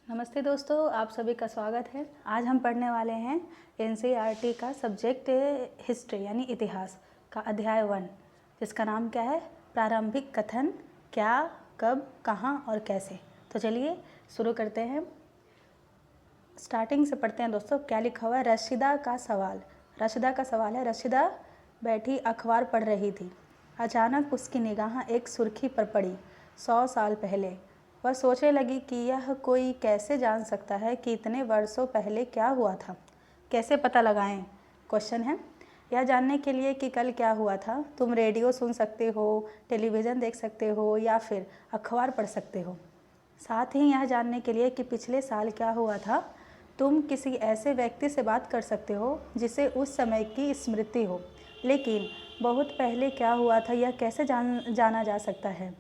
नमस्ते दोस्तों, आप सभी का स्वागत है। आज हम पढ़ने वाले हैं एनसीईआरटी का सब्जेक्ट हिस्ट्री यानी इतिहास का अध्याय 1, जिसका नाम क्या है? प्रारंभिक कथन, क्या, कब, कहाँ और कैसे। तो चलिए शुरू करते हैं। स्टार्टिंग से पढ़ते हैं दोस्तों। क्या लिखा हुआ है? रशीदा का सवाल। रशीदा का सवाल है। रशीदा बैठी अखबार पढ़ रही थी। अचानक उसकी निगाह एक सुर्खी पर पड़ी। 100 साल पहले। वह सोचने लगी कि यह कोई कैसे जान सकता है कि इतने वर्षों पहले क्या हुआ था। कैसे पता लगाएं? क्वेश्चन है। यह जानने के लिए कि कल क्या हुआ था, तुम रेडियो सुन सकते हो, टेलीविज़न देख सकते हो या फिर अखबार पढ़ सकते हो। साथ ही यह जानने के लिए कि पिछले साल क्या हुआ था, तुम किसी ऐसे व्यक्ति से बात कर सकते हो जिसे उस समय की स्मृति हो। लेकिन बहुत पहले क्या हुआ था यह कैसे जाना जा सकता है?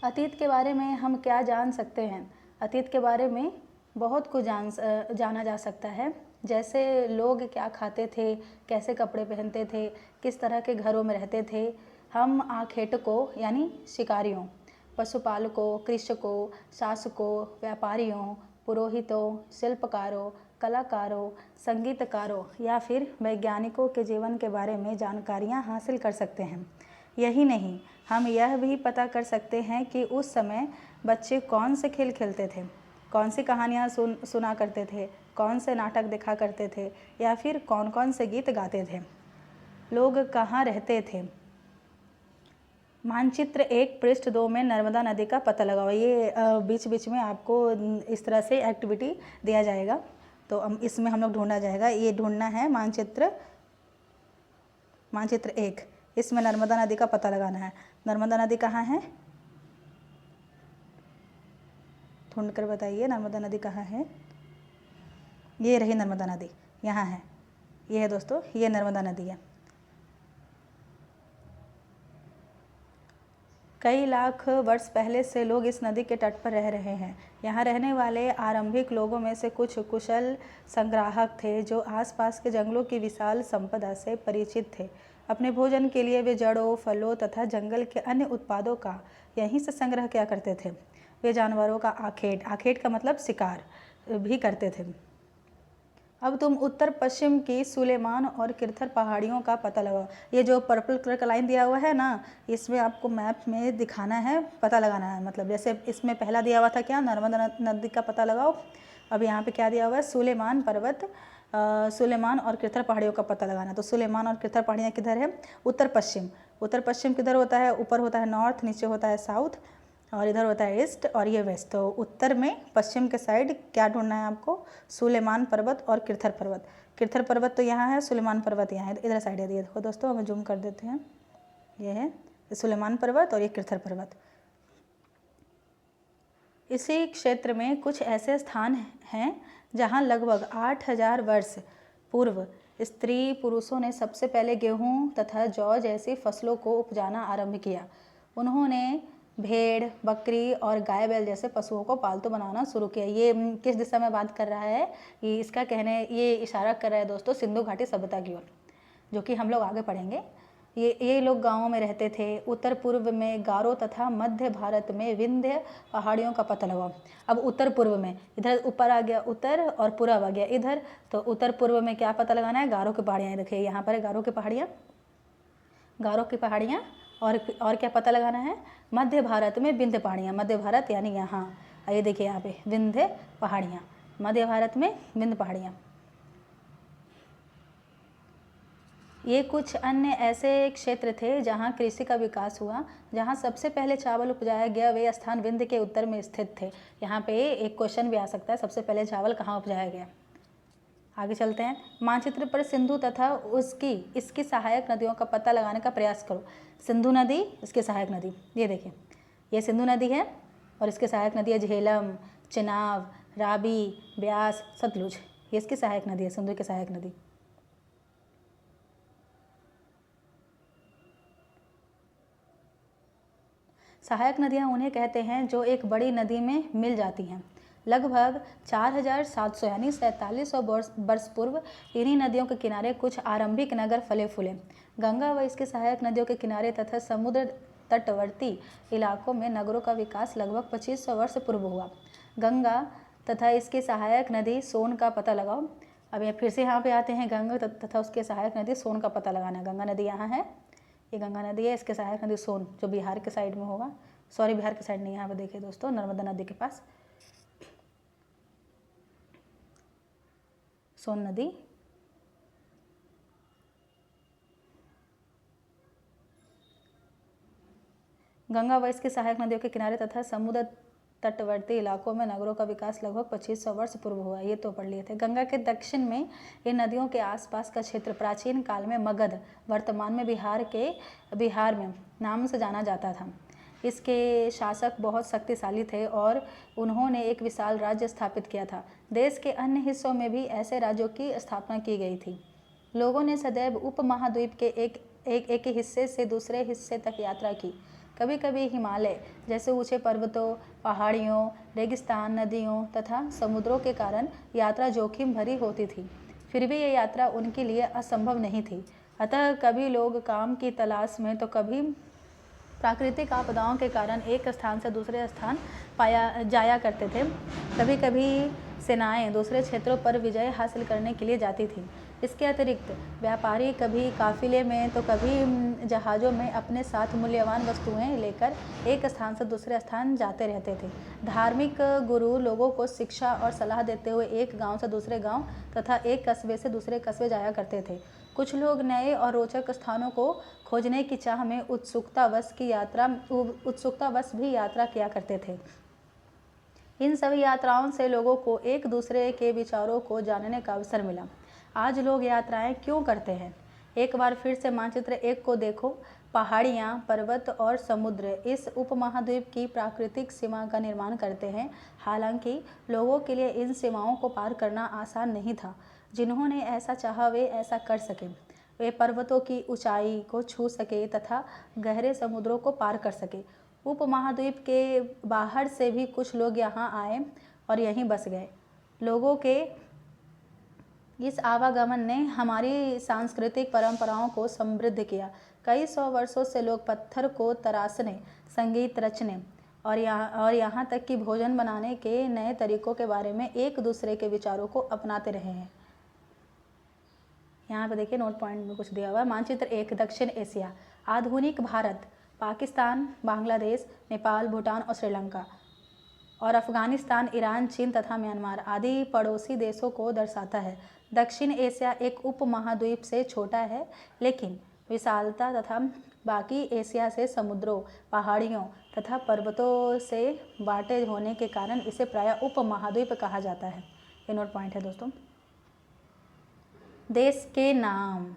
अतीत के बारे में हम क्या जान सकते हैं? अतीत के बारे में बहुत कुछ जाना जा सकता है, जैसे लोग क्या खाते थे, कैसे कपड़े पहनते थे, किस तरह के घरों में रहते थे। हम आखेटकों यानी शिकारियों, पशुपालकों, कृषकों, शासकों, व्यापारियों, पुरोहितों, शिल्पकारों, कलाकारों, संगीतकारों या फिर वैज्ञानिकों के जीवन के बारे में जानकारियाँ हासिल कर सकते हैं। यही नहीं, हम यह भी पता कर सकते हैं कि उस समय बच्चे कौन से खेल खेलते थे, कौन सी कहानियाँ सुना करते थे, कौन से नाटक देखा करते थे या फिर कौन कौन से गीत गाते थे, लोग कहाँ रहते थे। मानचित्र 1 पृष्ठ 2 में नर्मदा नदी का पता लगाओ। ये बीच बीच में आपको इस तरह से एक्टिविटी दिया जाएगा, तो इसमें हम लोग ढूंढा जाएगा। ये ढूंढना है मानचित्र 1, इसमें नर्मदा नदी का पता लगाना है। नर्मदा नदी कहाँ है? ढूंढ कर बताइए, नर्मदा नदी कहाँ है? ये रही नर्मदा नदी, यहाँ है। ये है दोस्तों, ये नर्मदा नदी है। कई लाख वर्ष पहले से लोग इस नदी के तट पर रह रहे हैं। यहाँ रहने वाले आरंभिक लोगों में से कुछ कुशल संग्राहक थे जो आसपास के जंगलों की विशाल संपदा से परिचित थे। अपने भोजन के लिए वे जड़ों, फलों तथा जंगल के अन्य उत्पादों का यहीं से संग्रह किया करते थे। वे जानवरों का आखेट का मतलब शिकार भी करते थे। अब तुम उत्तर पश्चिम की सुलेमान और किरथर पहाड़ियों का पता लगाओ। ये जो पर्पल कलर का लाइन दिया हुआ है ना, इसमें आपको मैप में दिखाना है, पता लगाना है। मतलब जैसे इसमें पहला दिया हुआ था क्या, नर्मदा नदी का पता लगाओ। अब यहाँ पे क्या दिया हुआ है? सुलेमान पर्वत, सुलेमान और किरथर पहाड़ियों का पता लगाना। तो सुलेमान और किरथर पहाड़ियाँ किधर है? उत्तर पश्चिम। उत्तर पश्चिम किधर होता है? ऊपर होता है नॉर्थ, नीचे होता है साउथ, और इधर होता है ईस्ट और ये वेस्ट। तो उत्तर में पश्चिम के साइड क्या ढूंढना है आपको? सुलेमान पर्वत और किरथर पर्वत। किरथर पर्वत तो यहाँ है, सुलेमान पर्वत यहाँ है, इधर साइड है। ये देखो दोस्तों, हमें जूम कर देते हैं। ये है सुलेमान पर्वत और ये किरथर पर्वत। इसी क्षेत्र में कुछ ऐसे स्थान हैं जहाँ लगभग 8000 वर्ष पूर्व स्त्री पुरुषों ने सबसे पहले गेहूँ तथा जौ जैसी फसलों को उपजाना आरंभ किया। उन्होंने भेड़, बकरी और गाय बैल जैसे पशुओं को पालतू बनाना शुरू किया। ये किस दिशा में बात कर रहा है? ये इशारा कर रहा है दोस्तों सिंधु घाटी सभ्यता की ओर, जो कि हम लोग आगे पढ़ेंगे। ये लोग गांवों में रहते थे। उत्तर पूर्व में गारो तथा मध्य भारत में विंध्य पहाड़ियों का पता लगाओ। अब उत्तर पूर्व में, इधर ऊपर आ गया उत्तर और पूर्व आ गया इधर, तो उत्तर पूर्व में क्या पता लगाना है? गारो की पहाड़ियाँ। देखिए यहाँ पर है गारो की पहाड़ियाँ, गारो की पहाड़ियाँ। और क्या पता लगाना है? मध्य भारत में विंध्य पहाड़ियाँ। मध्य भारत यानी यहाँ, ये देखिए यहाँ पे विंध्य पहाड़ियाँ, मध्य भारत में विंध्य पहाड़ियाँ। ये कुछ अन्य ऐसे क्षेत्र थे जहाँ कृषि का विकास हुआ। जहाँ सबसे पहले चावल उपजाया गया वे स्थान विंध्य के उत्तर में स्थित थे। यहाँ पे एक क्वेश्चन भी आ सकता है, सबसे पहले चावल कहाँ उपजाया गया। आगे चलते हैं। मानचित्र पर सिंधु तथा इसकी सहायक नदियों का पता लगाने का प्रयास करो। सिंधु नदी, इसकी सहायक नदी, ये देखिए ये सिंधु नदी है और इसकी सहायक नदी है झेलम, चेनाब, रावी, ब्यास, सतलुज। ये इसकी सहायक नदी है, सिंधु की सहायक नदी। सहायक नदियाँ उन्हें कहते हैं जो एक बड़ी नदी में मिल जाती हैं। लगभग 4700 यानी 4700 वर्ष पूर्व इन्हीं नदियों के किनारे कुछ आरंभिक नगर फले फूले। गंगा व इसके सहायक नदियों के किनारे तथा समुद्र तटवर्ती इलाकों में नगरों का विकास लगभग 2500 वर्ष पूर्व हुआ। गंगा तथा इसकी सहायक नदी सोन का पता लगाओ। अब ये फिर से यहाँ पे आते हैं, गंगा तथा उसके सहायक नदी सोन का पता लगाना है। गंगा नदी यहाँ है, ये गंगा नदी है, इसके सहायक नदी सोन जो बिहार के साइड में होगा, सॉरी बिहार के साइड नहीं, यहाँ पे देखिए दोस्तों नर्मदा नदी के पास सोन नदी। गंगा व इसकी सहायक नदियों के किनारे तथा समुद्र तटवर्ती इलाकों में नगरों का विकास लगभग 2500 वर्ष पूर्व हुआ। ये तो पढ़ लिए थे। गंगा के दक्षिण में इन नदियों के आसपास का क्षेत्र प्राचीन काल में मगध, वर्तमान में बिहार में नाम से जाना जाता था। इसके शासक बहुत शक्तिशाली थे और उन्होंने एक विशाल राज्य स्थापित किया था। देश के अन्य हिस्सों में भी ऐसे राज्यों की स्थापना की गई थी। लोगों ने सदैव उपमहाद्वीप के एक हिस्से से दूसरे हिस्से तक यात्रा की। कभी कभी हिमालय जैसे ऊंचे पर्वतों, पहाड़ियों, रेगिस्तान, नदियों तथा समुद्रों के कारण यात्रा जोखिम भरी होती थी। फिर भी यह यात्रा उनके लिए असंभव नहीं थी। अतः कभी लोग काम की तलाश में तो कभी प्राकृतिक आपदाओं के कारण एक स्थान से दूसरे स्थान जाया करते थे। कभी कभी सेनाएं दूसरे क्षेत्रों पर विजय हासिल करने के लिए जाती थीं। इसके अतिरिक्त व्यापारी कभी काफिले में तो कभी जहाज़ों में अपने साथ मूल्यवान वस्तुएं लेकर एक स्थान से दूसरे स्थान जाते रहते थे। धार्मिक गुरु लोगों को शिक्षा और सलाह देते हुए एक गांव से दूसरे गांव तथा एक कस्बे से दूसरे कस्बे जाया करते थे। कुछ लोग नए और रोचक स्थानों को खोजने की चाह में उत्सुकतावश भी यात्रा किया करते थे। इन सभी यात्राओं से लोगों को एक दूसरे के विचारों को जानने का अवसर मिला। आज लोग यात्राएं क्यों करते हैं? एक बार फिर से मानचित्र 1 को देखो। पहाड़ियाँ, पर्वत और समुद्र इस उपमहाद्वीप की प्राकृतिक सीमा का निर्माण करते हैं। हालांकि लोगों के लिए इन सीमाओं को पार करना आसान नहीं था। जिन्होंने ऐसा चाहा वे ऐसा कर सके। वे पर्वतों की ऊंचाई को छू सके तथा गहरे समुद्रों को पार कर सके। उपमहाद्वीप के बाहर से भी कुछ लोग यहाँ आए और यहीं बस गए। लोगों के इस आवागमन ने हमारी सांस्कृतिक परंपराओं को समृद्ध किया। कई सौ वर्षों से लोग पत्थर को तराशने, संगीत रचने और यहाँ तक कि भोजन बनाने के नए तरीकों के बारे में एक दूसरे के विचारों को अपनाते रहे हैं। यहाँ पे देखिए नोट पॉइंट में कुछ दिया हुआ है। मानचित्र 1 दक्षिण एशिया। आधुनिक भारत पाकिस्तान, बांग्लादेश, नेपाल, भूटान और श्रीलंका और अफगानिस्तान, ईरान, चीन तथा म्यांमार आदि पड़ोसी देशों को दर्शाता है। दक्षिण एशिया एक उपमहाद्वीप से छोटा है, लेकिन विशालता तथा बाकी एशिया से समुद्रों, पहाड़ियों तथा पर्वतों से बांटे होने के कारण इसे प्रायः उपमहाद्वीप कहा जाता है। ये नोट पॉइंट है दोस्तों। देश के नाम।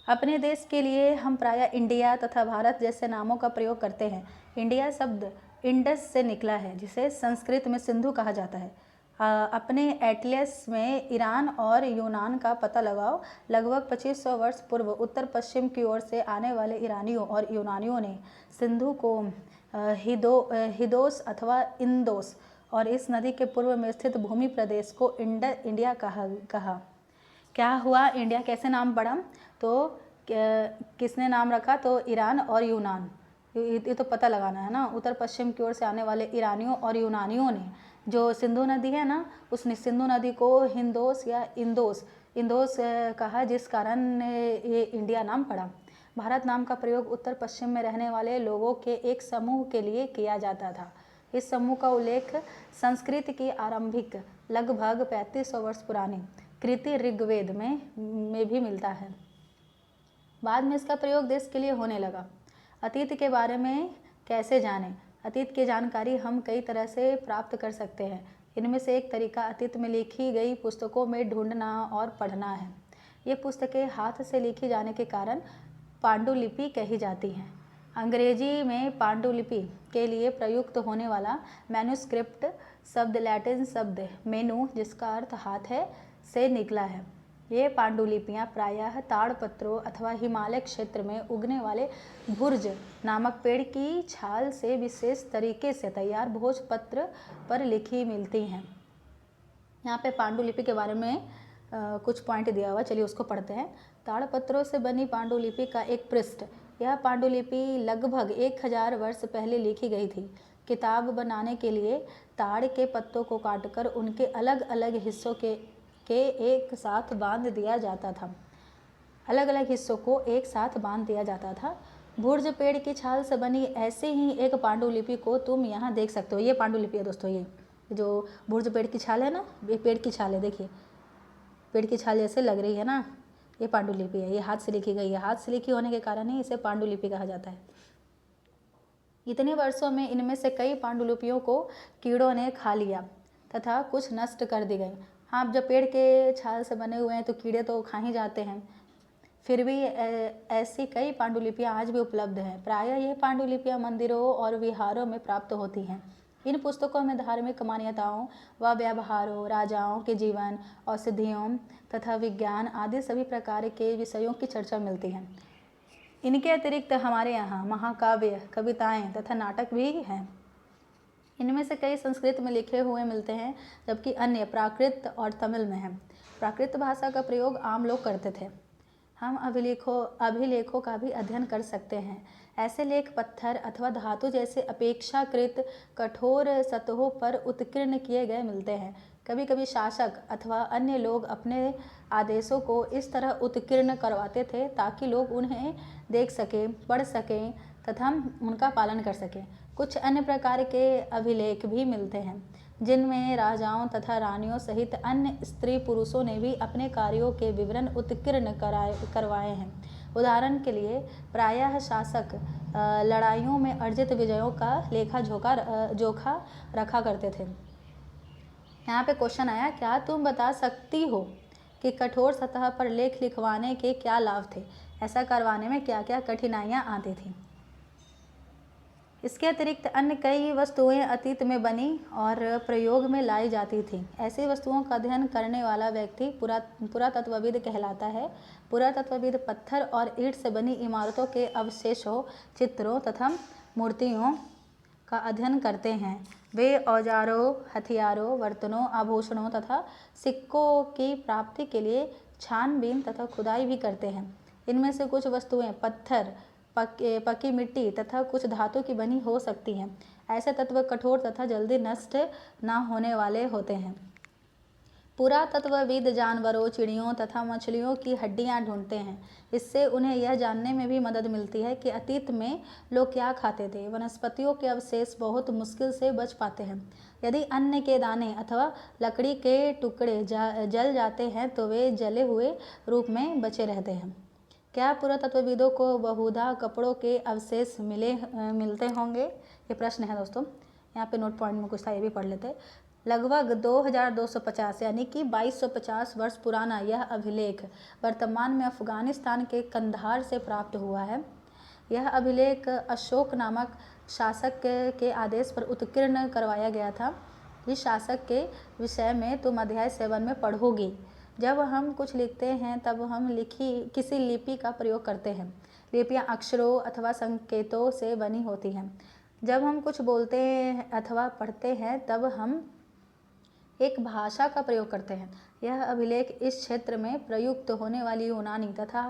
अपने देश के लिए हम प्रायः इंडिया तथा भारत जैसे नामों का प्रयोग करते हैं। इंडिया शब्द इंडस से निकला है, जिसे संस्कृत में सिंधु कहा जाता है। अपने एटलस में ईरान और यूनान का पता लगाओ। लगभग 2500 वर्ष पूर्व उत्तर पश्चिम की ओर से आने वाले ईरानियों और यूनानियों ने सिंधु को हिदोस अथवा इंदोस और इस नदी के पूर्व में स्थित भूमि प्रदेश को इंडिया कहा। क्या हुआ? इंडिया कैसे नाम पड़ा? तो किसने नाम रखा? तो ईरान और यूनान। ये तो पता लगाना है ना। उत्तर पश्चिम की ओर से आने वाले ईरानियों और यूनानियों ने जो सिंधु नदी है ना, उसने सिंधु नदी को हिंदोस या इंदोस कहा, जिस कारण ये इंडिया नाम पड़ा। भारत नाम का प्रयोग उत्तर पश्चिम में रहने वाले लोगों के एक समूह के लिए किया जाता था। इस समूह का उल्लेख संस्कृत की आरंभिक लगभग 3500 वर्ष पुरानी कृति ऋग्वेद में भी मिलता है। बाद में इसका प्रयोग देश के लिए होने लगा। अतीत के बारे में कैसे जानें? अतीत की जानकारी हम कई तरह से प्राप्त कर सकते हैं। इनमें से एक तरीका अतीत में लिखी गई पुस्तकों में ढूंढना और पढ़ना है। ये पुस्तकें हाथ से लिखी जाने के कारण पांडुलिपि कही जाती हैं। अंग्रेजी में पांडुलिपि के लिए प्रयुक्त होने वाला मैन्युस्क्रिप्ट शब्द लैटिन शब्द मेनू, जिसका अर्थ हाथ है, से निकला है। ये पांडुलिपियाँ प्रायः ताड़पत्रों अथवा हिमालय क्षेत्र में उगने वाले भुर्ज नामक पेड़ की छाल से विशेष तरीके से तैयार भोजपत्र पर लिखी मिलती हैं। यहाँ पे पांडुलिपि के बारे में कुछ पॉइंट दिया हुआ, चलिए उसको पढ़ते हैं। ताड़पत्रों से बनी पांडुलिपि का एक पृष्ठ। यह पांडुलिपि लगभग 1000 वर्ष पहले लिखी गई थी। किताब बनाने के लिए ताड़ के पत्तों को काटकर उनके अलग अलग हिस्सों के एक साथ बांध दिया जाता था। अलग अलग हिस्सों को एक साथ बांध दिया जाता था। भुर्ज पेड़ की छाल से बनी ऐसे ही एक पांडुलिपि को तुम यहाँ देख सकते हो। ये पांडुलिपि है दोस्तों, ये जो भुर्ज पेड़ की छाल है ना, ये पेड़ की छाल है, देखिए पेड़ की छाल जैसे लग रही है ना, ये पांडुलिपि है। ये हाथ से लिखी गई है, हाथ से लिखी होने के कारण ही इसे पांडुलिपि कहा जाता है। इतने वर्षों में इनमें से कई पांडुलिपियों को कीड़ों ने खा लिया तथा कुछ नष्ट कर दी गई। हाँ, जब पेड़ के छाल से बने हुए हैं तो कीड़े तो खा ही जाते हैं, फिर भी ऐसी कई पांडुलिपियाँ आज भी उपलब्ध हैं। प्रायः यह पांडुलिपियाँ मंदिरों और विहारों में प्राप्त होती हैं। इन पुस्तकों में धार्मिक मान्यताओं व व्यवहारों, राजाओं के जीवन, औषधियों तथा विज्ञान आदि सभी प्रकार के विषयों की चर्चा मिलती है। इनके अतिरिक्त हमारे यहाँ महाकाव्य, कविताएं तथा नाटक भी हैं। इनमें से कई संस्कृत में लिखे हुए मिलते हैं, जबकि अन्य प्राकृत और तमिल में हैं। प्राकृत भाषा का प्रयोग आम लोग करते थे। हम अभिलेखों का भी अध्ययन कर सकते हैं। ऐसे लेख पत्थर अथवा धातु जैसे अपेक्षाकृत कठोर सतहों पर उत्कीर्ण किए गए मिलते हैं। कभी कभी शासक अथवा अन्य लोग अपने आदेशों को इस तरह उत्कीर्ण करवाते थे ताकि लोग उन्हें देख सकें, पढ़ सकें तथा उनका पालन कर सकें। कुछ अन्य प्रकार के अभिलेख भी मिलते हैं जिनमें राजाओं तथा रानियों सहित अन्य स्त्री पुरुषों ने भी अपने कार्यों के विवरण उत्कीर्ण करवाए हैं। उदाहरण के लिए प्रायः शासक लड़ाइयों में अर्जित विजयों का लेखा जोखा रखा करते थे। यहाँ पे क्वेश्चन आया, क्या तुम बता सकती हो कि कठोर सतह पर लेख लिखवाने के क्या लाभ थे? ऐसा करवाने में क्या क्या कठिनाइयाँ आती थीं? इसके अतिरिक्त अन्य कई वस्तुएं अतीत में बनी और प्रयोग में लाई जाती थीं। ऐसी वस्तुओं का अध्ययन करने वाला व्यक्ति पुरातत्वविद कहलाता है। पुरातत्वविद पत्थर और ईंट से बनी इमारतों के अवशेषों, चित्रों तथा मूर्तियों का अध्ययन करते हैं। वे औजारों, हथियारों, बर्तनों, आभूषणों तथा सिक्कों की प्राप्ति के लिए छानबीन तथा खुदाई भी करते हैं। इनमें से कुछ वस्तुएं पत्थर, पकी मिट्टी तथा कुछ धातु की बनी हो सकती हैं। ऐसे तत्व कठोर तथा जल्दी नष्ट न होने वाले होते हैं। पुरातत्वविद जानवरों, चिड़ियों तथा मछलियों की हड्डियां ढूंढते हैं। इससे उन्हें यह जानने में भी मदद मिलती है कि अतीत में लोग क्या खाते थे। वनस्पतियों के अवशेष बहुत मुश्किल से बच पाते हैं। यदि अन्न के दाने अथवा लकड़ी के टुकड़े जल जाते हैं तो वे जले हुए रूप में बचे रहते हैं। क्या पुरातत्वविदों को बहुधा कपड़ों के अवशेष मिलते होंगे? ये प्रश्न है दोस्तों। यहाँ पे नोट पॉइंट में कुछ था, ये भी पढ़ लेते। लगभग 2250 यानी कि 2250 वर्ष पुराना यह अभिलेख वर्तमान में अफगानिस्तान के कंधार से प्राप्त हुआ है। यह अभिलेख अशोक नामक शासक के आदेश पर उत्कीर्ण करवाया गया था। इस शासक के विषय में तुम अध्याय 7 में पढ़ोगी। जब हम कुछ लिखते हैं तब हम किसी लिपि का प्रयोग करते हैं। लिपियाँ अक्षरों अथवा संकेतों से बनी होती हैं। जब हम कुछ बोलते हैं अथवा पढ़ते हैं तब हम एक भाषा का प्रयोग करते हैं। यह अभिलेख इस क्षेत्र में प्रयुक्त होने वाली यूनानी तथा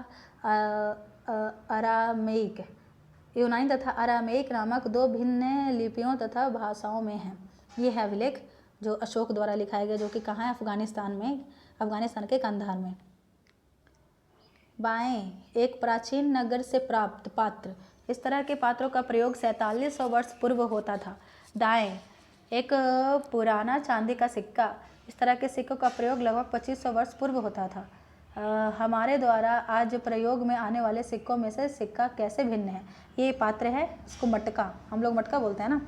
अरामेइक नामक दो भिन्न लिपियों तथा भाषाओं में है। ये है अभिलेख जो अशोक द्वारा लिखाया गया, जो कि कहाँ है? अफगानिस्तान के कंधार में। बाएं, एक प्राचीन नगर से प्राप्त पात्र। इस तरह के पात्रों का प्रयोग 4700 वर्ष पूर्व होता था। दाएं, एक पुराना चांदी का सिक्का। इस तरह के सिक्कों का प्रयोग लगभग 2500 वर्ष पूर्व होता था। हमारे द्वारा आज प्रयोग में आने वाले सिक्कों में से सिक्का कैसे भिन्न है? ये पात्र है, इसको मटका, हम लोग मटका बोलते हैं ना,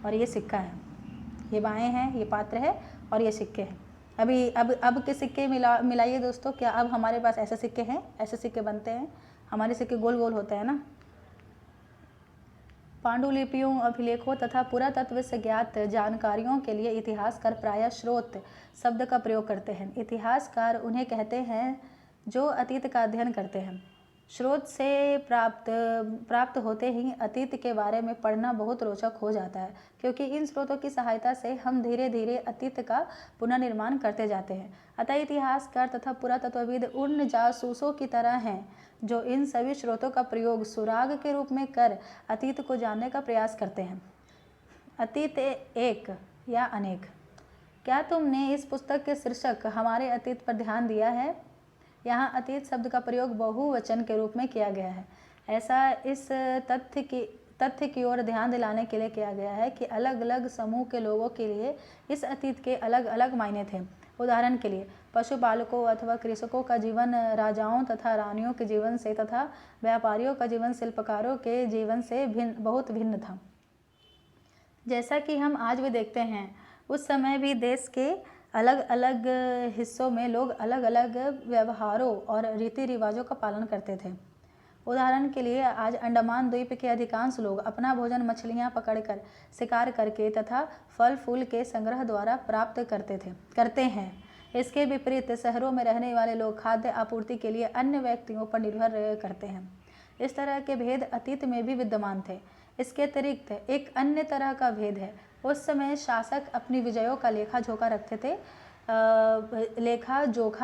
और ये सिक्का है। ये बाएं हैं, ये पात्र है और ये सिक्के हैं। अब के सिक्के मिलाइए दोस्तों। क्या अब हमारे पास ऐसे सिक्के हैं? ऐसे सिक्के बनते हैं, हमारे सिक्के गोल गोल होते हैं ना। पांडुलिपियों, अभिलेखों तथा पुरातत्व से ज्ञात जानकारियों के लिए इतिहासकार प्रायः स्रोत शब्द का प्रयोग करते हैं। इतिहासकार उन्हें कहते हैं जो अतीत का अध्ययन करते हैं। स्रोत से प्राप्त होते ही अतीत के बारे में पढ़ना बहुत रोचक हो जाता है, क्योंकि इन स्रोतों की सहायता से हम धीरे धीरे अतीत का पुनर्निर्माण करते जाते हैं। अतः इतिहासकार तथा पुरातत्वविद उन जासूसों की तरह हैं जो इन सभी स्रोतों का प्रयोग सुराग के रूप में कर अतीत को जानने का प्रयास करते हैं। अतीत एक या अनेक। क्या तुमने इस पुस्तक के शीर्षक हमारे अतीत पर ध्यान दिया है? यहाँ अतीत शब्द का प्रयोग बहुवचन के रूप में किया गया है। ऐसा इस तथ्य की ओर ध्यान दिलाने के लिए किया गया है कि अलग अलग समूह के लोगों के लिए इस अतीत के अलग अलग मायने थे। उदाहरण के लिए पशुपालकों अथवा कृषकों का जीवन राजाओं तथा रानियों के जीवन से तथा व्यापारियों का जीवन शिल्पकारों के जीवन से बहुत भिन्न था। जैसा कि हम आज भी देखते हैं, उस समय भी देश के अलग अलग हिस्सों में लोग अलग अलग व्यवहारों और रीति रिवाजों का पालन करते थे। उदाहरण के लिए आज अंडमान द्वीप के अधिकांश लोग अपना भोजन मछलियां पकड़कर, शिकार करके तथा फल फूल के संग्रह द्वारा प्राप्त करते हैं। इसके विपरीत शहरों में रहने वाले लोग खाद्य आपूर्ति के लिए अन्य व्यक्तियों पर निर्भर करते हैं। इस तरह के भेद अतीत में भी विद्यमान थे। इसके अतिरिक्त एक अन्य तरह का भेद है। उस समय शासक अपनी विजयों का लेखा जोखा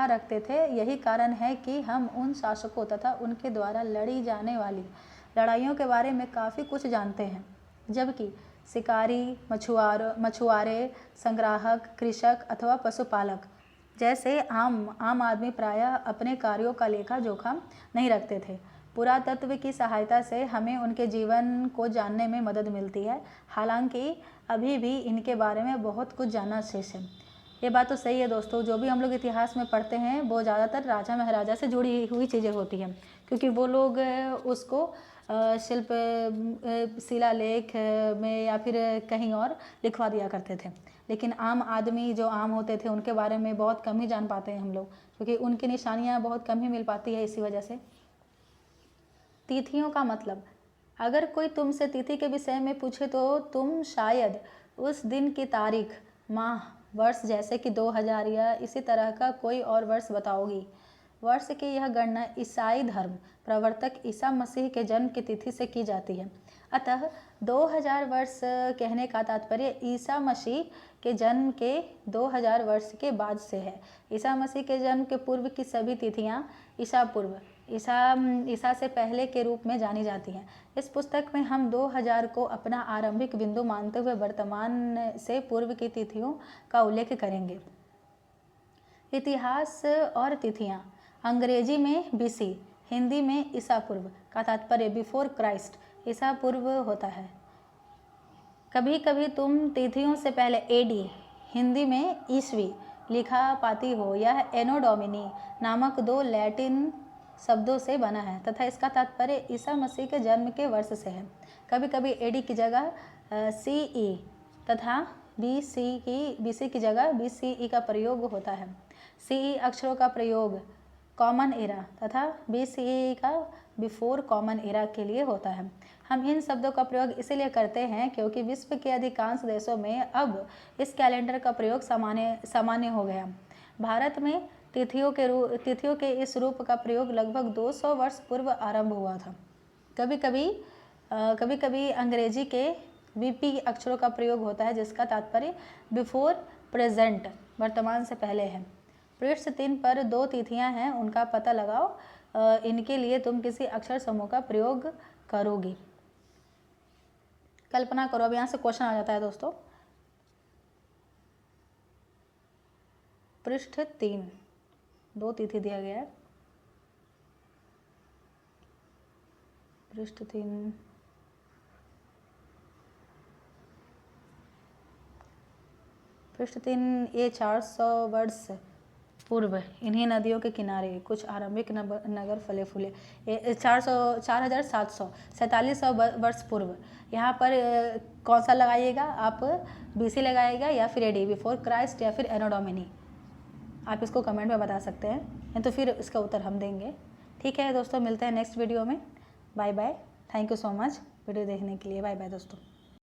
रखते थे। यही कारण है कि हम उन शासकों तथा उनके द्वारा लड़ी जाने वाली लड़ाइयों के बारे में काफ़ी कुछ जानते हैं, जबकि शिकारी, मछुआरे, संग्राहक, कृषक अथवा पशुपालक जैसे आम आदमी प्रायः अपने कार्यों का लेखा जोखा नहीं रखते थे। पुरातत्व की सहायता से हमें उनके जीवन को जानने में मदद मिलती है, हालांकि अभी भी इनके बारे में बहुत कुछ जानना शेष है। ये बात तो सही है दोस्तों, जो भी हम लोग इतिहास में पढ़ते हैं वो ज़्यादातर राजा महाराजा से जुड़ी हुई चीज़ें होती हैं, क्योंकि वो लोग उसको शिलालेख में या फिर कहीं और लिखवा दिया करते थे। लेकिन आम आदमी जो आम होते थे उनके बारे में बहुत कम ही जान पाते हैं हम लोग, क्योंकि उनकी निशानियाँ बहुत कम ही मिल पाती है इसी वजह से। तिथियों का मतलब। अगर कोई तुमसे तिथि के विषय में पूछे तो तुम शायद उस दिन की तारीख, माह, वर्ष जैसे कि 2000 या इसी तरह का कोई और वर्ष बताओगी। वर्ष की यह गणना ईसाई धर्म प्रवर्तक ईसा मसीह के जन्म की तिथि से की जाती है। अतः 2000 वर्ष कहने का तात्पर्य ईसा मसीह के जन्म के 2000 वर्ष के बाद से है। ईसा मसीह के जन्म के पूर्व की सभी तिथियां ईसा पूर्व, ईसा से पहले के रूप में जानी जाती हैं। इस पुस्तक में हम 2000 को अपना आरंभिक बिंदु मानते हुए वर्तमान से पूर्व की तिथियों का उल्लेख करेंगे। इतिहास और तिथियां। अंग्रेजी में BC, हिंदी में ईसा पूर्व का तात्पर्य बिफोर क्राइस्ट, ईसा पूर्व होता है। कभी कभी तुम तिथियों से पहले AD, हिंदी में ईस्वी लिखा पाती हो। यह एनो डोमिनी नामक 2 लैटिन शब्दों से बना है तथा इसका तात्पर्य ईसा मसीह के जन्म के वर्ष से है। कभी कभी AD की जगह CE तथा BC की जगह BCE का प्रयोग होता है। CE अक्षरों का प्रयोग कॉमन एरा तथा BCE का बिफोर कॉमन एरा के लिए होता है। हम इन शब्दों का प्रयोग इसलिए करते हैं क्योंकि विश्व के अधिकांश देशों में अब इस कैलेंडर का प्रयोग सामान्य हो गया। भारत में तिथियों के इस रूप का प्रयोग लगभग 200 वर्ष पूर्व आरंभ हुआ था। कभी कभी अंग्रेजी के VP अक्षरों का प्रयोग होता है, जिसका तात्पर्य बिफोर प्रेजेंट, वर्तमान से पहले है। पृष्ठ 3 पर 2 तिथियां हैं, उनका पता लगाओ। इनके लिए तुम किसी अक्षर समूह का प्रयोग करोगी। कल्पना करो। अब यहाँ से क्वेश्चन आ जाता है दोस्तों। पृष्ठ 3 2 तिथि दिया गया है। पृष्ठ 3 ये 400 वर्ष पूर्व इन्हीं नदियों के किनारे कुछ आरंभिक नगर फले फूले। 4700 वर्ष पूर्व। यहाँ पर कौन सा लगाइएगा आप? BC लगाइएगा या फिर AD, बिफोर क्राइस्ट या फिर एनो डोमिनी। आप इसको कमेंट में बता सकते हैं, तो फिर इसका उत्तर हम देंगे। ठीक है दोस्तों, मिलते हैं नेक्स्ट वीडियो में। Bye bye. Thank you so much video देखने के लिए। बाय बाय दोस्तों।